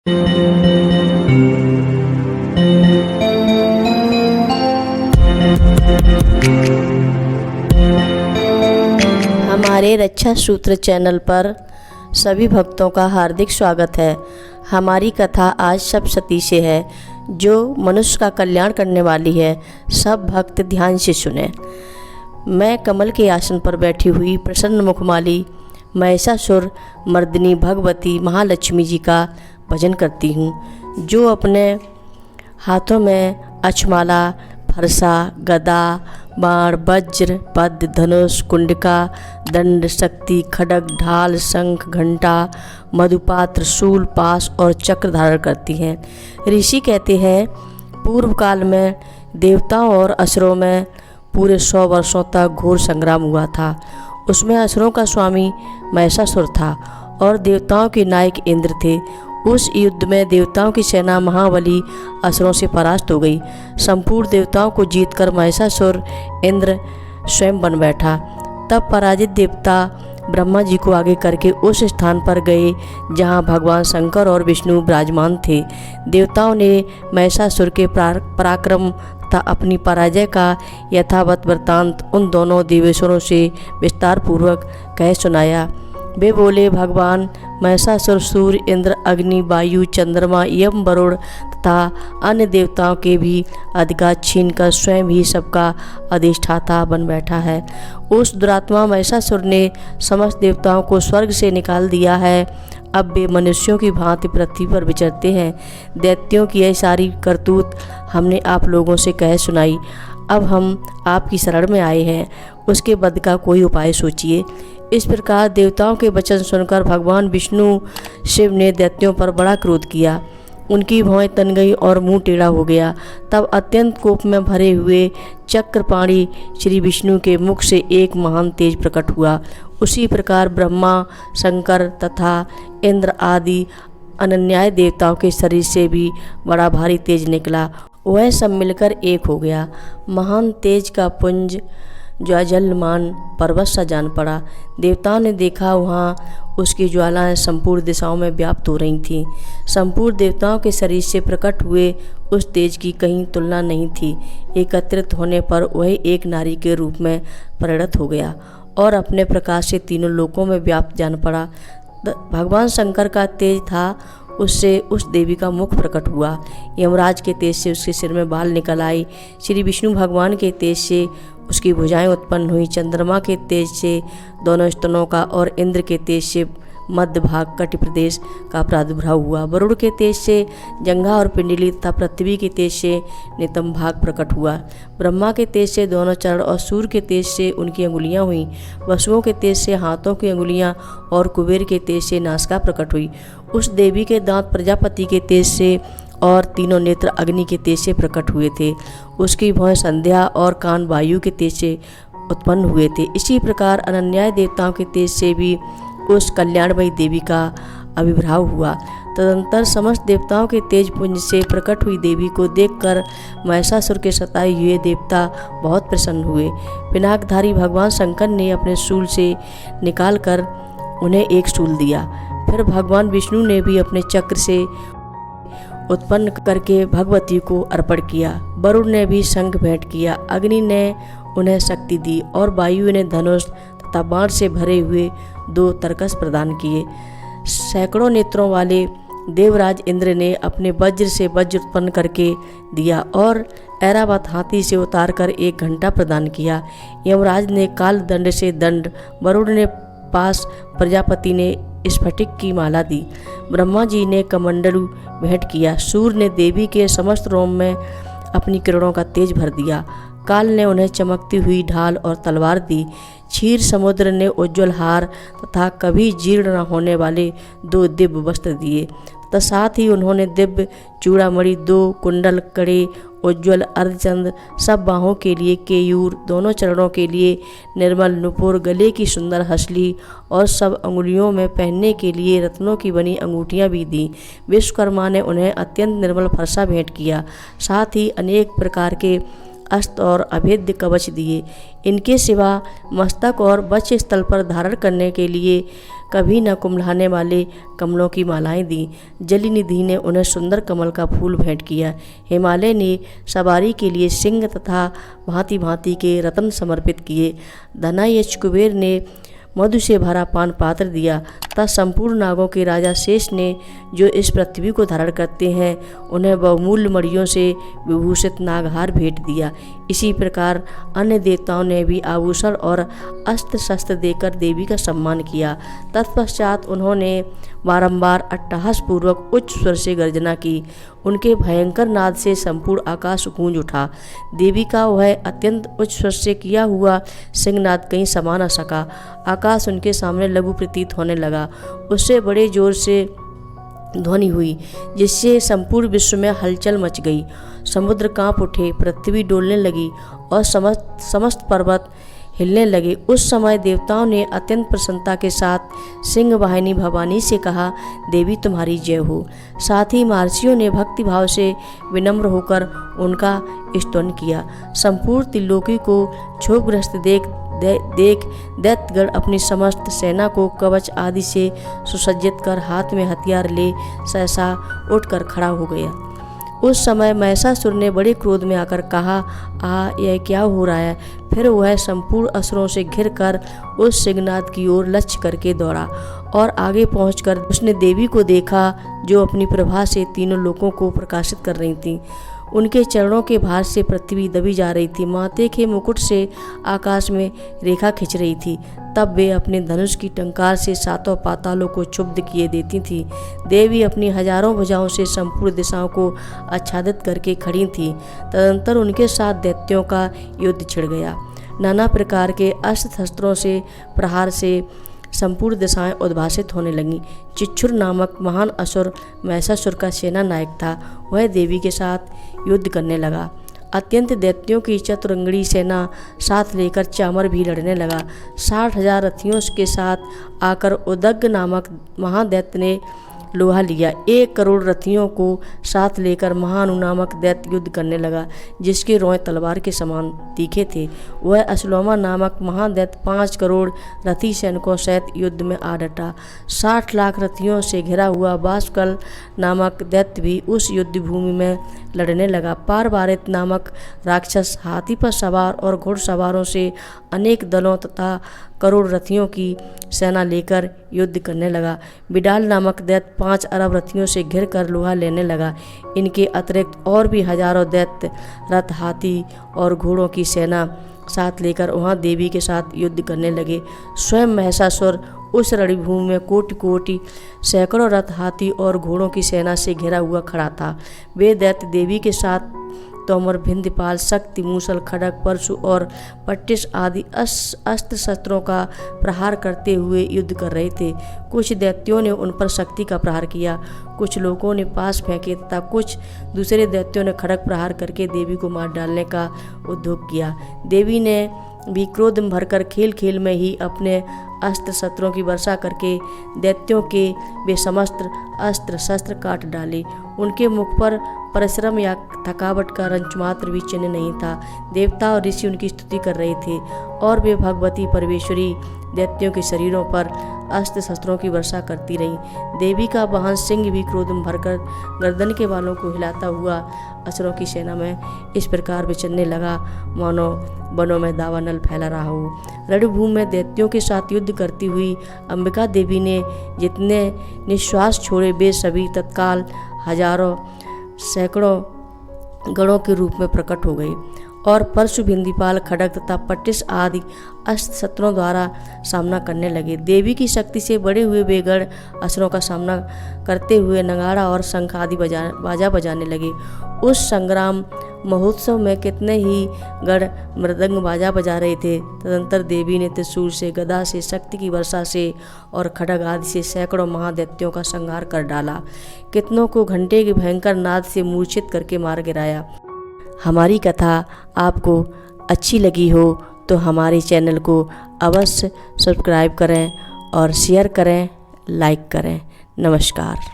हमारे रक्षा सूत्र चैनल पर सभी भक्तों का हार्दिक स्वागत है। हमारी कथा आज सप्तशती से है, जो मनुष्य का कल्याण करने वाली है। सब भक्त ध्यान से सुने। मैं कमल के आसन पर बैठी हुई प्रसन्न मुखमाली महिषासुर मर्दिनी भगवती महालक्ष्मी जी का भजन करती हूँ, जो अपने हाथों में अक्षमाला, फरसा, गदा, बाण, वज्र, पद्म, धनुष, कुंडिका, दंड, शक्ति, खड्ग, ढाल, शंख, घंटा, मधुपात्र, शूल, पाश और चक्र धारण करती हैं। ऋषि कहते हैं, पूर्व काल में देवताओं और असुरों में पूरे 100 वर्षों तक घोर संग्राम हुआ था। उसमें असुरों का स्वामी महिषासुर था और देवताओं के नायक इंद्र थे। उस युद्ध में देवताओं की सेना महाबली असुरों से परास्त हो गई। संपूर्ण देवताओं को जीतकर महिषासुर इंद्र स्वयं बन बैठा। तब पराजित देवता ब्रह्मा जी को आगे करके उस स्थान पर गए जहां भगवान शंकर और विष्णु विराजमान थे। देवताओं ने महिषासुर के पराक्रम तथा अपनी पराजय का यथावत वृत्तांत उन दोनों देवेश्वरों से विस्तार पूर्वक कह सुनाया। वे बोले, भगवान महिषासुर सूर्य, इंद्र, अग्नि, वायु, चंद्रमा, यम, वरुण तथा अन्य देवताओं के भी अधिकार छीनकर स्वयं ही सबका अधिष्ठाता बन बैठा है। उस दुरात्मा महिषासुर ने समस्त देवताओं को स्वर्ग से निकाल दिया है। अब वे मनुष्यों की भांति पृथ्वी पर विचरते हैं। दैत्यों की यह सारी करतूत हमने आप लोगों से कह सुनाई। अब हम आपकी शरण में आए हैं, उसके वध का कोई उपाय सोचिए। इस प्रकार देवताओं के वचन सुनकर भगवान विष्णु शिव ने दैत्यों पर बड़ा क्रोध किया। उनकी भौहें तन गई और मुंह टेढ़ा हो गया। तब अत्यंत कोप में भरे हुए चक्रपाणी श्री विष्णु के मुख से एक महान तेज प्रकट हुआ। उसी प्रकार ब्रह्मा, शंकर तथा इंद्र आदि अनन्याय देवताओं के शरीर से भी बड़ा भारी तेज निकला। वह सब मिलकर एक हो गया। महान तेज का पुंज ज्वाजलमान पर्वत सा जान पड़ा। देवताओं ने देखा, वहाँ उसकी ज्वालाएं संपूर्ण दिशाओं में व्याप्त हो रही थीं। संपूर्ण देवताओं के शरीर से प्रकट हुए उस तेज की कहीं तुलना नहीं थी। एकत्रित होने पर वह एक नारी के रूप में परिणत हो गया और अपने प्रकाश से तीनों लोकों में व्याप्त जान पड़ा। भगवान शंकर का तेज था, उससे उस देवी का मुख प्रकट हुआ। यमराज के तेज से उसके सिर में बाल निकल आए। श्री विष्णु भगवान के तेज से उसकी भुजाएं उत्पन्न हुई। चंद्रमा के तेज से दोनों स्तनों का और इंद्र के तेज से मध्य भाग कटि प्रदेश का प्रादुर्भाव हुआ। वरुण के तेज से जंघा और पिंडली तथा पृथ्वी के तेज से नितंब भाग प्रकट हुआ। ब्रह्मा के तेज से दोनों चरण और सूर्य के तेज से उनकी अंगुलियां हुई। वसुओं के तेज से हाथों की अंगुलियां और कुबेर के तेज से नासिका प्रकट हुई। उस देवी के दांत प्रजापति के तेज से और तीनों नेत्र अग्नि के तेज से प्रकट हुए थे। उसकी भौहें संध्या और कान वायु के तेज से उत्पन्न हुए थे। इसी प्रकार अनन्याय देवताओं के तेज से भी उस कल्याणमयी देवी का आविर्भाव हुआ। तदंतर समस्त देवताओं के तेज पुंज से प्रकट हुई देवी को देखकर महिषासुर के सताए हुए देवता बहुत प्रसन्न हुए। पिनाकधारी भगवान शंकर ने अपने शूल से निकालकर उन्हें एक शूल दिया। फिर भगवान विष्णु ने भी अपने चक्र से उत्पन्न करके भगवती को अर्पण किया। वरुण ने भी शंख भेंट किया। अग्नि ने उन्हें शक्ति दी और वायु ने धनुष तथा बाण से भरे हुए 2 तरकस प्रदान किए। सैकड़ों नेत्रों वाले देवराज इंद्र ने अपने वज्र से वज्र उत्पन्न करके दिया और ऐरावत हाथी से उतारकर एक घंटा प्रदान किया। यमराज ने काल दंड से दंड, वरुण ने पास, प्रजापति ने स्फटिक की माला दी। ब्रह्मा जी ने कमंडलू भेंट किया। सूर्य ने देवी के समस्त रोम में अपनी किरणों का तेज भर दिया। काल ने उन्हें चमकती हुई ढाल और तलवार दी। क्षीर समुद्र ने उज्ज्वल हार तथा कभी जीर्ण न होने वाले 2 दिव्य वस्त्र दिए तथा साथ ही उन्होंने दिव्य चूड़ामणि, 2 कुंडल, कड़े, उज्ज्वल अर्धचंद्र, सब बाहों के लिए केयूर, दोनों चरणों के लिए निर्मल नुपुर, गले की सुंदर हसली और सब अंगुलियों में पहनने के लिए रत्नों की बनी अंगूठियां भी दी। विश्वकर्मा ने उन्हें अत्यंत निर्मल फरसा भेंट किया। साथ ही अनेक प्रकार के अस्त्र और अभेद्य कवच दिए। इनके सिवा मस्तक और वक्ष स्थल पर धारण करने के लिए कभी न कुम्हलाने वाले कमलों की मालाएं दी। जलनिधि ने उन्हें सुंदर कमल का फूल भेंट किया। हिमालय ने सवारी के लिए सिंह तथा भांति भांति के रत्न समर्पित किए। धनायच कुबेर ने मधु से भरा पान पात्र दिया। तथा संपूर्ण नागों के राजा शेष ने, जो इस पृथ्वी को धारण करते हैं, उन्हें बहुमूल्य मणियों से विभूषित नागहार भेंट दिया। इसी प्रकार अन्य देवताओं ने भी आभूषण और अस्त्र शस्त्र देकर देवी का सम्मान किया। तत्पश्चात उन्होंने बारंबार अट्टहास पूर्वक उच्च स्वर से गर्जना की। उनके भयंकर नाद से संपूर्ण आकाश गूंज उठा। देवी का वह अत्यंत उच्च स्वर से किया हुआ सिंहनाद कहीं समा न सका। आकाश उनके सामने लघु प्रतीत होने लगा। उससे बड़े जोर से ध्वनि हुई, जिससे संपूर्ण विश्व में हलचल मच गई। समुद्र कांप उठे, पृथ्वी डोलने लगी और समस्त पर्वत हिलने लगे। उस समय देवताओं ने अत्यंत प्रसन्नता के साथ सिंह वाहिनी भवानी से कहा, देवी तुम्हारी जय हो। साथ ही महर्षियों ने भक्ति भाव से विनम्र होकर उनका स्तुति किया। संपूर्ण त्रिलोकी को क्षोभग्रस्त देख दैत्यगण अपनी समस्त सेना को कवच आदि से सुसज्जित कर हाथ में हथियार ले सहसा उठकर खड़ा हो गया। उस समय महिषासुर ने बड़े क्रोध में आकर कहा, यह क्या हो रहा है। फिर वह संपूर्ण असुरों से घिर कर उस सिंहनाद की ओर लक्ष्य करके दौड़ा और आगे पहुंचकर उसने देवी को देखा, जो अपनी प्रभा से तीनों लोकों को प्रकाशित कर रही थीं। उनके चरणों के भार से पृथ्वी दबी जा रही थी। माथे के मुकुट से आकाश में रेखा खिंच रही थी। तब वे अपने धनुष की टंकार से सातों पातालों को क्षुब्ध किए देती थी। देवी अपनी हजारों भुजाओं से संपूर्ण दिशाओं को आच्छादित करके खड़ी थी। तदंतर उनके साथ दैत्यों का युद्ध छिड़ गया। नाना प्रकार के अस्त्र शस्त्रों से प्रहार से संपूर्ण दिशाएं उद्भासित होने लगीं। चिच्छुर नामक महान असुर महिषासुर का सेना नायक था। वह देवी के साथ युद्ध करने लगा। अत्यंत दैत्यों की चतुरंगड़ी सेना साथ लेकर चामर भी लड़ने लगा। 60,000 रथियों के साथ आकर उदग्ग नामक महादैत्य ने लोहा लिया। 1 करोड़ रथियों को साथ लेकर महानु नामक दैत्य युद्ध करने लगा, जिसके रोए तलवार के समान तीखे थे। वह अश्लोमा नामक महादैत्य 5 करोड़ रथी सैनिकों सहित युद्ध में आ डटा। 60 लाख रथियों से घिरा हुआ बाष्कल नामक दैत्य भी उस युद्ध भूमि में लड़ने लगा। पारवारित नामक राक्षस हाथी पर सवार और घुड़सवारों से अनेक दलों तथा करोड़ रथियों की सेना लेकर युद्ध करने लगा। बिडाल नामक दैत्य 5 अरब रथियों से घिर कर लोहा लेने लगा। इनके अतिरिक्त और भी हजारों दैत्य रथ, हाथी और घोड़ों की सेना साथ लेकर वहां देवी के साथ युद्ध करने लगे। स्वयं महिषासुर उस रणभूमि में कोटि कोटि सैकड़ों रथ, हाथी और घोड़ों की सेना से घिरा हुआ खड़ा था। वे दैत्य देवी के साथ तोमर, भिंदपाल, शक्ति, मूसल, खड़ग, परशु और पट्टिस आदि अस्त्र शस्त्रों का प्रहार करते हुए युद्ध कर रहे थे। कुछ दैत्यों ने उन पर शक्ति का प्रहार किया, कुछ लोगों ने पास फेंके तथा कुछ दूसरे दैत्यों ने खड़ग प्रहार करके देवी को मार डालने का उद्योग किया। देवी ने भी क्रोध में भरकर खेल खेल में ही अपने अस्त्र शस्त्रों की वर्षा करके दैत्यों के वे समस्त अस्त्र शस्त्र काट डाले। उनके मुख पर परिश्रम या थकावट का रंच मात्र भी चिन्ह नहीं था। देवता और ऋषि उनकी स्तुति कर रहे थे और वे भगवती परमेश्वरी दैत्यों के शरीरों पर अस्त्र शस्त्रों की वर्षा करती रहीं। देवी का वाहन सिंह भी क्रोध में भरकर गर्दन के बालों को हिलाता हुआ असुरों की सेना में इस प्रकार विचरने लगा, मानो वनों में दावानल फैला रहा हो। रणभूमि में दैत्यों के साथ युद्ध करती हुई अंबिका देवी ने जितने निश्वास छोड़े, वे सभी तत्काल हजारों सैकड़ों गणों के रूप में प्रकट हो गए और परशु, भिंदीपाल, खड़ग तथा पट्टिस आदि अस्त्र शस्त्रों द्वारा सामना करने लगे। देवी की शक्ति से बड़े हुए वे गण असुरों का सामना करते हुए नगाड़ा और शंख आदि बाजा बजाने लगे। उस संग्राम महोत्सव में कितने ही गण मृदंग बाजा बजा रहे थे। तदंतर देवी ने त्रिशूल से, गदा से, शक्ति की वर्षा से और खड़ग आदि से सैकड़ों महादैत्यों का संहार कर डाला। कितनों को घंटे के भयंकर नाद से मूर्छित करके मार गिराया। हमारी कथा आपको अच्छी लगी हो तो हमारे चैनल को अवश्य सब्सक्राइब करें और शेयर करें, लाइक करें। नमस्कार।